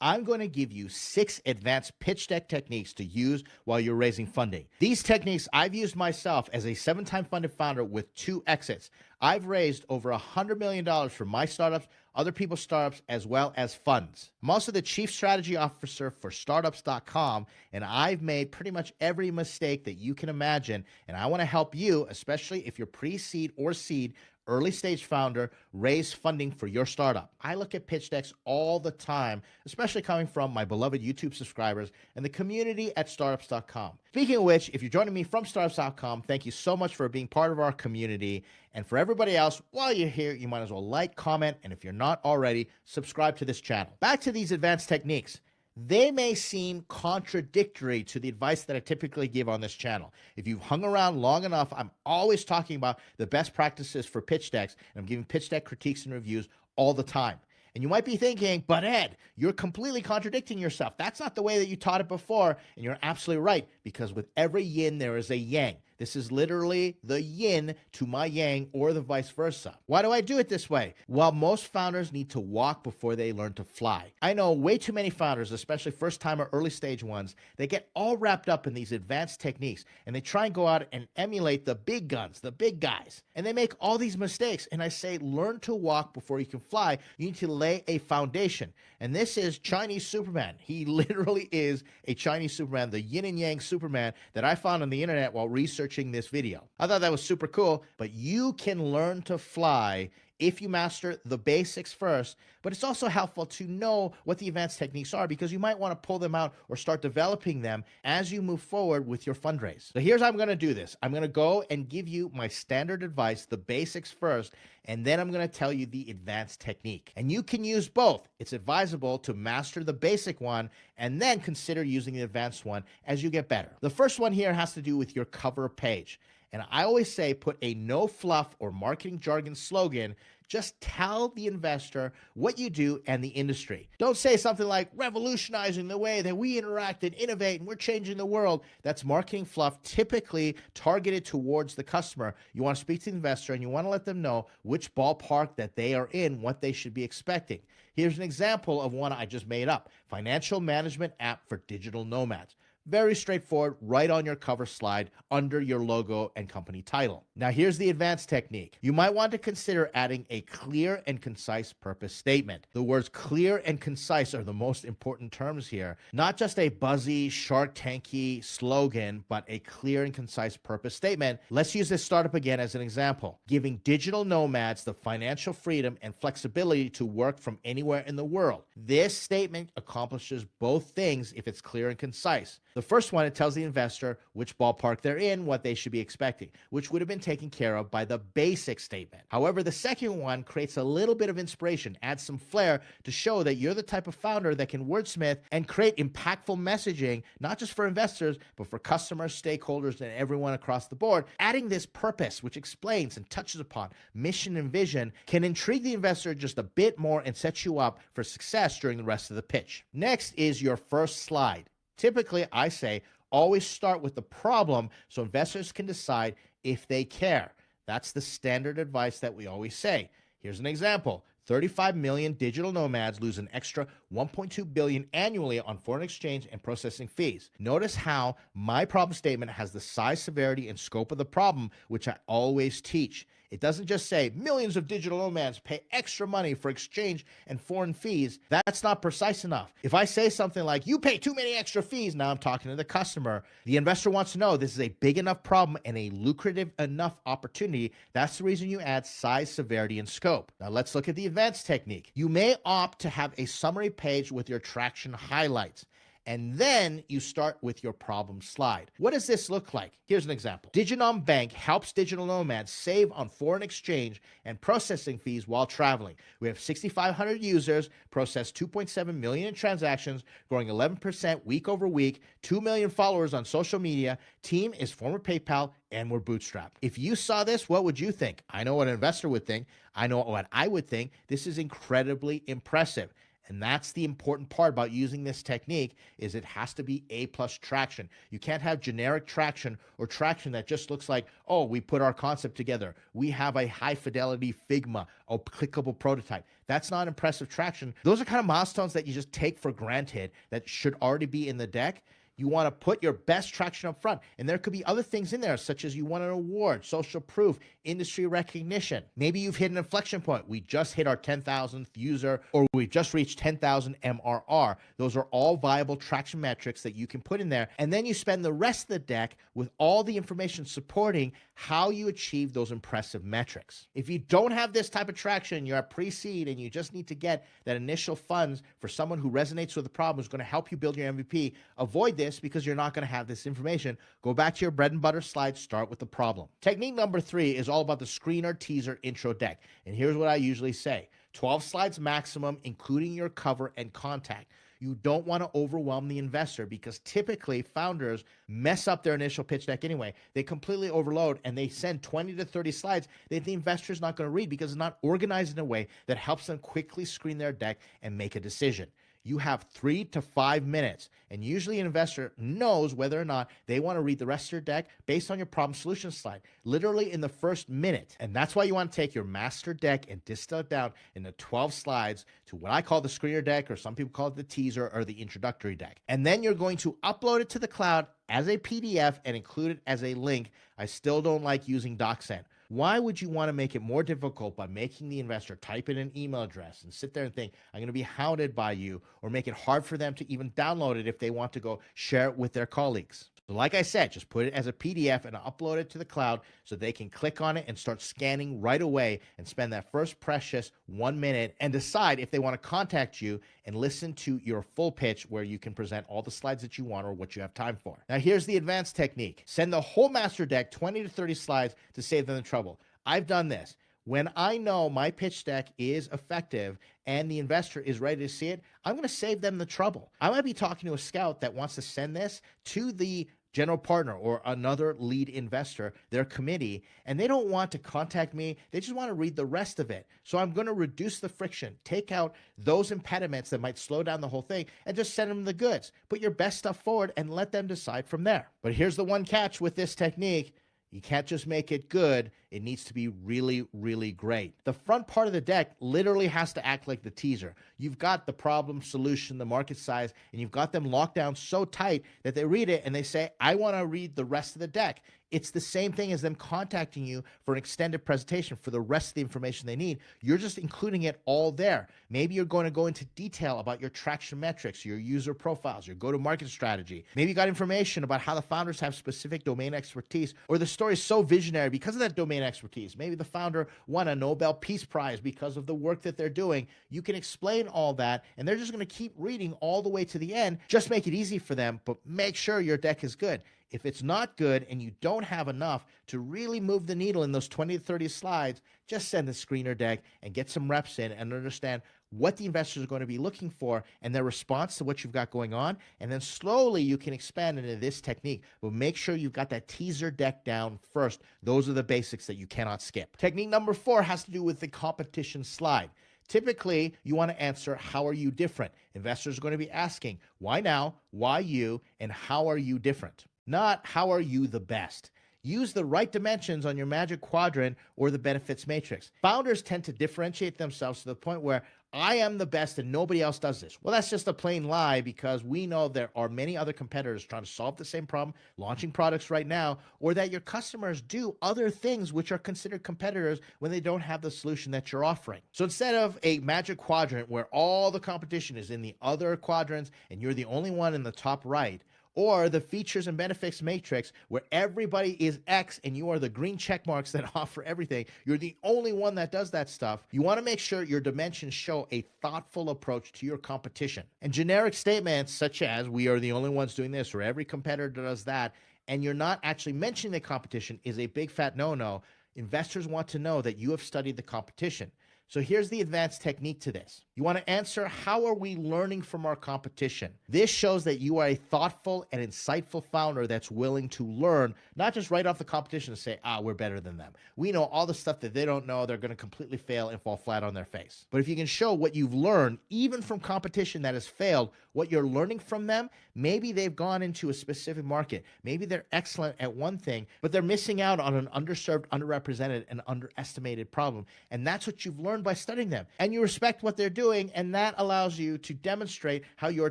I'm going to give you 6 advanced pitch deck techniques to use while you're raising funding. These techniques I've used myself as a 7-time funded founder with 2 exits. I've raised over $100 million for my startups, other people's startups, as well as funds. I'm also the chief strategy officer for startups.com, and I've made pretty much every mistake that you can imagine. And I want to help you, especially if you're pre-seed or seed, early stage founder, raise funding for your startup. I look at pitch decks all the time, especially coming from my beloved YouTube subscribers and the community at startups.com. Speaking of which, if you're joining me from startups.com, thank you so much for being part of our community. And for everybody else, while you're here, you might as well like, comment, and if you're not already, subscribe to this channel. Back to these advanced techniques. They may seem contradictory to the advice that I typically give on this channel. If you've hung around long enough, I'm always talking about the best practices for pitch decks, and I'm giving pitch deck critiques and reviews all the time. And you might be thinking, but Ed, you're completely contradicting yourself. That's not the way that you taught it before. And you're absolutely right, because with every yin, there is a yang. This is literally the yin to my yang, or the vice versa. Why do I do it this way? Well, most founders need to walk before they learn to fly. I know way too many founders, especially first-time or early-stage ones, they get all wrapped up in these advanced techniques, and they try and go out and emulate the big guns, the big guys, and they make all these mistakes. And I say, learn to walk before you can fly. You need to lay a foundation. And this is Chinese Superman. He literally is a Chinese Superman, the yin and yang Superman that I found on the internet while researching this video. I thought that was super cool, but you can learn to fly if you master the basics first. But it's also helpful to know what the advanced techniques are, because you might want to pull them out or start developing them as you move forward with your fundraise. So here's how I'm going to do this. I'm going to go and give you my standard advice, the basics first, and then I'm going to tell you the advanced technique. And you can use both. It's advisable to master the basic one and then consider using the advanced one as you get better. The first one here has to do with your cover page. And I always say, put a no fluff or marketing jargon slogan. Just tell the investor what you do and the industry. Don't say something like revolutionizing the way that we interact and innovate and we're changing the world. That's marketing fluff, typically targeted towards the customer. You want to speak to the investor and you want to let them know which ballpark that they are in, what they should be expecting. Here's an example of one I just made up. Financial management app for digital nomads. Very straightforward, right on your cover slide under your logo and company title. Now here's the advanced technique. You might want to consider adding a clear and concise purpose statement. The words clear and concise are the most important terms here. Not just a buzzy, Shark Tanky slogan, but a clear and concise purpose statement. Let's use this startup again as an example. Giving digital nomads the financial freedom and flexibility to work from anywhere in the world. This statement accomplishes both things if it's clear and concise. The first one, it tells the investor which ballpark they're in, what they should be expecting, which would have been taken care of by the basic statement. However, the second one creates a little bit of inspiration, adds some flair to show that you're the type of founder that can wordsmith and create impactful messaging, not just for investors, but for customers, stakeholders, and everyone across the board. Adding this purpose, which explains and touches upon mission and vision, can intrigue the investor just a bit more and set you up for success during the rest of the pitch. Next is your first slide. Typically, I say, always start with the problem so investors can decide if they care. That's the standard advice that we always say. Here's an example. 35 million digital nomads lose an extra $1.2 billion annually on foreign exchange and processing fees. Notice how my problem statement has the size, severity, and scope of the problem, which I always teach. It doesn't just say millions of digital nomads pay extra money for exchange and foreign fees. That's not precise enough. If I say something like, you pay too many extra fees, now I'm talking to the customer. The investor wants to know this is a big enough problem and a lucrative enough opportunity. That's the reason you add size, severity, and scope. Now let's look at the advanced technique. You may opt to have a summary page with your traction highlights. And then you start with your problem slide. What does this look like? Here's an example. Diginom Bank helps digital nomads save on foreign exchange and processing fees while traveling. We have 6,500 users, process 2.7 million in transactions, growing 11% week over week, 2 million followers on social media. Team is former PayPal, and we're bootstrapped. If you saw this, what would you think? I know what an investor would think. I know what I would think. This is incredibly impressive. And that's the important part about using this technique is it has to be A plus traction. You can't have generic traction or traction that just looks like, oh, we put our concept together. We have a high fidelity Figma, applicable prototype. That's not impressive traction. Those are kind of milestones that you just take for granted that should already be in the deck. You want to put your best traction up front. And there could be other things in there, such as you want an award, social proof, industry recognition. Maybe you've hit an inflection point. We just hit our 10,000th user, or we just reached 10,000 MRR. Those are all viable traction metrics that you can put in there. And then you spend the rest of the deck with all the information supporting how you achieve those impressive metrics. If you don't have this type of traction, you're at pre-seed and you just need to get that initial funds for someone who resonates with the problem, who's going to help you build your MVP, avoid this because you're not going to have this information. Go back to your bread and butter slide, start with the problem. Technique number 3 is all about the screener, teaser, intro deck. And here's what I usually say. 12 slides maximum, including your cover and contact. You don't want to overwhelm the investor because typically founders mess up their initial pitch deck anyway. They completely overload and they send 20 to 30 slides that the investor is not going to read because it's not organized in a way that helps them quickly screen their deck and make a decision. You have 3 to 5 minutes, and usually an investor knows whether or not they want to read the rest of your deck based on your problem solution slide, literally in the first minute. And that's why you want to take your master deck and distill it down into 12 slides to what I call the screener deck, or some people call it the teaser or the introductory deck. And then you're going to upload it to the cloud as a PDF and include it as a link. I still don't like using DocSend. Why would you want to make it more difficult by making the investor type in an email address and sit there and think, I'm going to be hounded by you, or make it hard for them to even download it if they want to go share it with their colleagues? So like I said, just put it as a PDF and upload it to the cloud so they can click on it and start scanning right away and spend that first precious 1 minute and decide if they want to contact you and listen to your full pitch where you can present all the slides that you want or what you have time for. Now, here's the advanced technique. Send the whole master deck, 20 to 30 slides, to save them the trouble. I've done this. When I know my pitch deck is effective and the investor is ready to see it, I'm going to save them the trouble. I might be talking to a scout that wants to send this to the general partner or another lead investor, their committee, and they don't want to contact me. They just want to read the rest of it. So I'm going to reduce the friction, take out those impediments that might slow down the whole thing, and just send them the goods. Put your best stuff forward and let them decide from there. But here's the one catch with this technique. You can't just make it good. It needs to be really, really great. The front part of the deck literally has to act like the teaser. You've got the problem, solution, the market size, and you've got them locked down so tight that they read it and they say, I want to read the rest of the deck. It's the same thing as them contacting you for an extended presentation for the rest of the information they need. You're just including it all there. Maybe you're going to go into detail about your traction metrics, your user profiles, your go-to-market strategy. Maybe you got information about how the founders have specific domain expertise, or the story is so visionary because of that domain expertise. Maybe the founder won a Nobel Peace Prize because of the work that they're doing. You can explain all that, and they're just going to keep reading all the way to the end. Just make it easy for them, but make sure your deck is good. If it's not good and you don't have enough to really move the needle in those 20 to 30 slides, just send the screener deck and get some reps in and understand what the investors are going to be looking for and their response to what you've got going on. And then slowly you can expand into this technique, but make sure you've got that teaser deck down first. Those are the basics that you cannot skip. Technique number 4 has to do with the competition slide. Typically, you want to answer, how are you different? Investors are going to be asking, why now, why you, and how are you different? Not how are you the best. Use the right dimensions on your magic quadrant or the benefits matrix. Founders tend to differentiate themselves to the point where I am the best and nobody else does this. Well, that's just a plain lie because we know there are many other competitors trying to solve the same problem, launching products right now, or that your customers do other things which are considered competitors when they don't have the solution that you're offering. So instead of a magic quadrant where all the competition is in the other quadrants and you're the only one in the top right, or the features and benefits matrix where everybody is X and you are the green check marks that offer everything, you're the only one that does that stuff. You want to make sure your dimensions show a thoughtful approach to your competition. And generic statements such as, we are the only ones doing this, or every competitor does that, and you're not actually mentioning the competition is a big fat no-no. Investors want to know that you have studied the competition. So here's the advanced technique to this. You want to answer, how are we learning from our competition? This shows that you are a thoughtful and insightful founder that's willing to learn, not just right off the competition and say, we're better than them. We know all the stuff that they don't know. They're going to completely fail and fall flat on their face. But if you can show what you've learned, even from competition that has failed, what you're learning from them, maybe they've gone into a specific market. Maybe they're excellent at one thing, but they're missing out on an underserved, underrepresented, and underestimated problem. And that's what you've learned by studying them. And you respect what they're doing, and that allows you to demonstrate how you're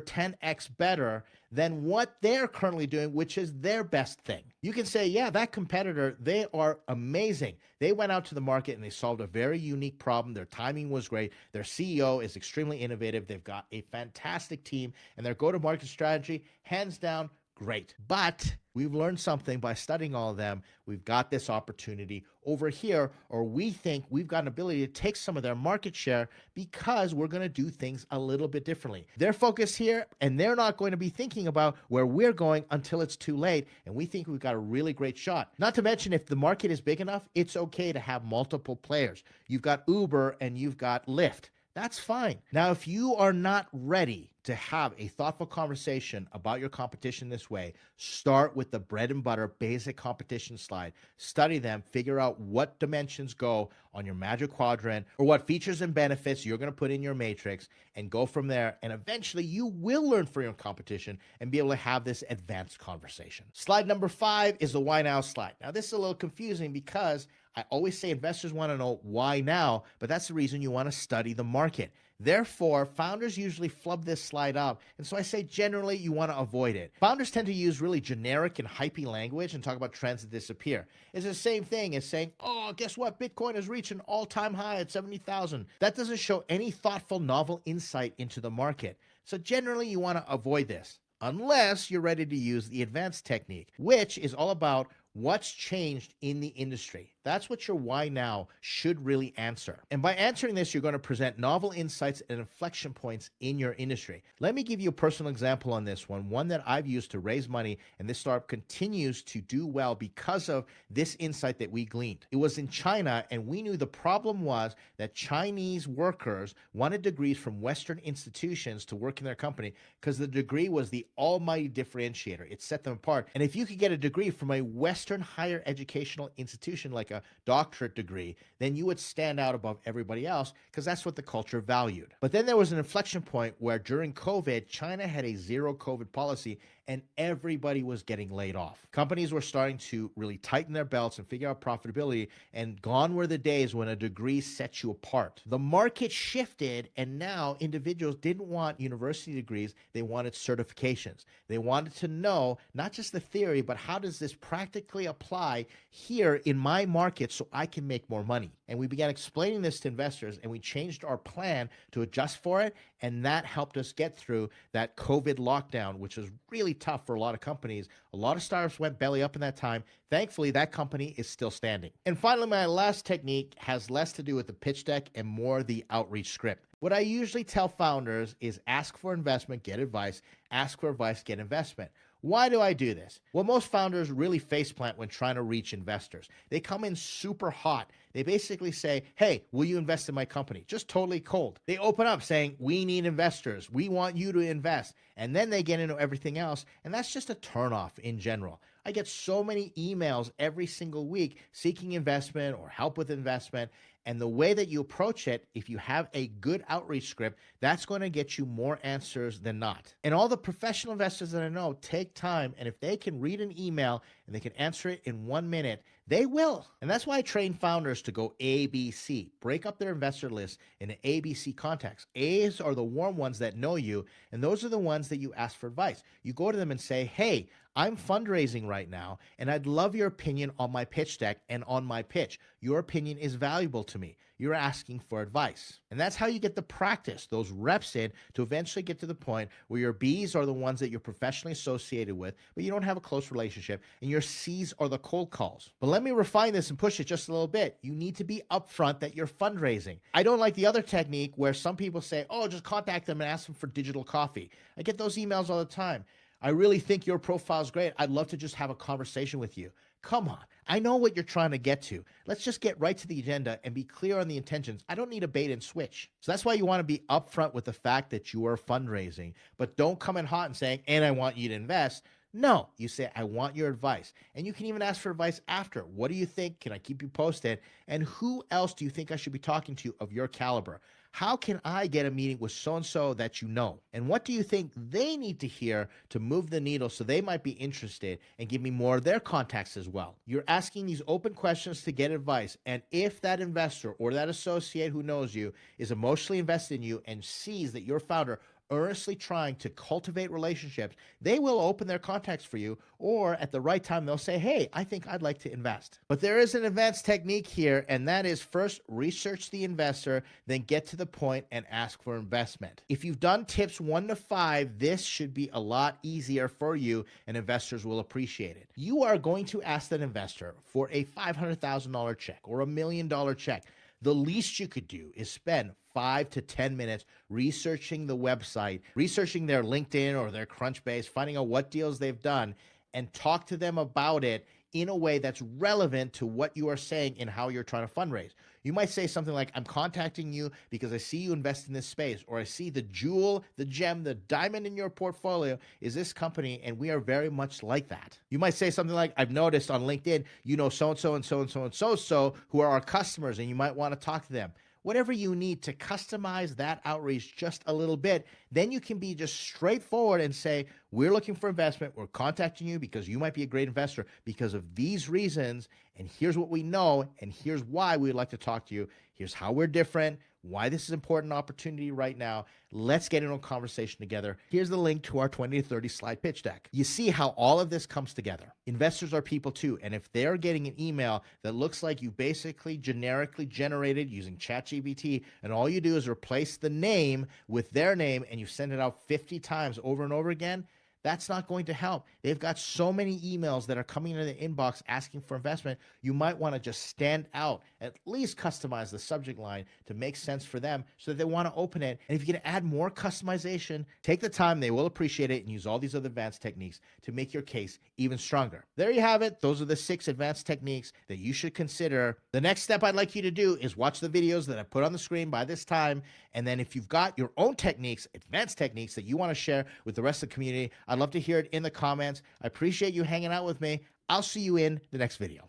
10x better than what they're currently doing, which is their best thing. You can say, yeah, that competitor, they are amazing. They went out to the market and they solved a very unique problem. Their timing was great. Their CEO is extremely innovative. They've got a fantastic team, and their go-to-market strategy, hands down, great. But we've learned something by studying all of them. We've got this opportunity over here, or we think we've got an ability to take some of their market share because we're going to do things a little bit differently. They're focused here, and they're not going to be thinking about where we're going until it's too late, and we think we've got a really great shot. Not to mention, if the market is big enough, it's okay to have multiple players. You've got Uber and you've got Lyft. That's fine. Now, if you are not ready to have a thoughtful conversation about your competition this way, start with the bread and butter basic competition slide. Study them, figure out what dimensions go on your magic quadrant or what features and benefits you're going to put in your matrix, and go from there. And eventually you will learn from your competition and be able to have this advanced conversation. Slide number 5 is the why now slide. Now, this is a little confusing because I always say investors want to know why now, but that's the reason you want to study the market. Therefore, founders usually flub this slide up, and so I say generally you want to avoid it. Founders tend to use really generic and hypey language and talk about trends that disappear. It's the same thing as saying, oh, guess what? Bitcoin has reached an all-time high at 70,000. That doesn't show any thoughtful, novel insight into the market. So generally you want to avoid this, unless you're ready to use the advanced technique, which is all about what's changed in the industry. That's what your why now should really answer. And by answering this, you're going to present novel insights and inflection points in your industry. Let me give you a personal example on this one that I've used to raise money, and this startup continues to do well because of this insight that we gleaned. It was in China, and we knew the problem was that Chinese workers wanted degrees from Western institutions to work in their company because the degree was the almighty differentiator. It set them apart. And if you could get a degree from a Western higher educational institution like a doctorate degree, then you would stand out above everybody else because that's what the culture valued. But then there was an inflection point where during COVID, China had a zero COVID policy and everybody was getting laid off. Companies were starting to really tighten their belts and figure out profitability, and gone were the days when a degree set you apart. The market shifted, and now individuals didn't want university degrees, they wanted certifications. They wanted to know not just the theory, but how does this practically apply here in my market so I can make more money? And we began explaining this to investors, and we changed our plan to adjust for it, and that helped us get through that COVID lockdown, which was really tough for a lot of companies. A lot of startups went belly up in that time. Thankfully, that company is still standing. And finally, my last technique has less to do with the pitch deck and more the outreach script. What I usually tell founders is ask for investment, get advice, ask for advice, get investment. Why do I do this? Well, most founders really faceplant when trying to reach investors. They come in super hot. They basically say, hey, will you invest in my company? Just totally cold. They open up saying, we need investors. We want you to invest. And then they get into everything else. And that's just a turnoff in general. I get so many emails every single week seeking investment or help with investment. And the way that you approach it, if you have a good outreach script, that's going to get you more answers than not. And all the professional investors that I know take time, and if they can read an email and they can answer it in 1 minute, they will. And that's why I train founders to go ABC, break up their investor list into ABC contacts. A's are the warm ones that know you, and those are the ones that you ask for advice. You go to them and say, hey, I'm fundraising right now, and I'd love your opinion on my pitch deck and on my pitch. Your opinion is valuable to me. You're asking for advice. And that's how you get the practice, those reps in, to eventually get to the point where your B's are the ones that you're professionally associated with, but you don't have a close relationship, and your C's are the cold calls. But let me refine this and push it just a little bit. You need to be upfront that you're fundraising. I don't like the other technique where some people say, oh, just contact them and ask them for digital coffee. I get those emails all the time. I really think your profile is great. I'd love to just have a conversation with you. Come on. I know what you're trying to get to. Let's just get right to the agenda and be clear on the intentions. I don't need a bait and switch. So that's why you want to be upfront with the fact that you are fundraising, but don't come in hot and saying, and I want you to invest. No, you say, I want your advice. And you can even ask for advice after. What do you think? Can I keep you posted? And who else do you think I should be talking to of your caliber? How can I get a meeting with so and so that you know? And what do you think they need to hear to move the needle so they might be interested and give me more of their contacts as well? You're asking these open questions to get advice. And if that investor or that associate who knows you is emotionally invested in you and sees that your founder earnestly trying to cultivate relationships, they will open their contacts for you, or at the right time, they'll say, hey, I think I'd like to invest. But there is an advanced technique here, and that is first research the investor, then get to the point and ask for investment. If you've done tips 1 to 5, this should be a lot easier for you, and investors will appreciate it. You are going to ask that investor for a $500,000 check or $1 million check. The least you could do is spend 5 to 10 minutes researching the website, researching their LinkedIn or their Crunchbase, finding out what deals they've done, and talk to them about it in a way that's relevant to what you are saying and how you're trying to fundraise. You might say something like, I'm contacting you because I see you invest in this space, or I see the jewel, the gem, the diamond in your portfolio is this company, and we are very much like that. You might say something like, I've noticed on LinkedIn, you know so-and-so and so-and-so and so-and-so who are our customers, and you might want to talk to them. Whatever you need to customize that outreach just a little bit, then you can be just straightforward and say, we're looking for investment. We're contacting you because you might be a great investor because of these reasons. And here's what we know. And here's why we'd like to talk to you. Here's how we're different, why this is an important opportunity right now. Let's get into a conversation together. Here's the link to our 20 to 30 slide pitch deck. You see how all of this comes together. Investors are people too. And if they're getting an email that looks like you basically generically generated using ChatGPT, and all you do is replace the name with their name and you send it out 50 times over and over again, that's not going to help. They've got so many emails that are coming into the inbox asking for investment. You might want to just stand out, at least customize the subject line to make sense for them so that they want to open it. And if you can add more customization, take the time, they will appreciate it, and use all these other advanced techniques to make your case even stronger. There you have it. Those are the 6 advanced techniques that you should consider. The next step I'd like you to do is watch the videos that I put on the screen by this time. And then if you've got your own techniques, advanced techniques that you want to share with the rest of the community, I'd love to hear it in the comments. I appreciate you hanging out with me. I'll see you in the next video.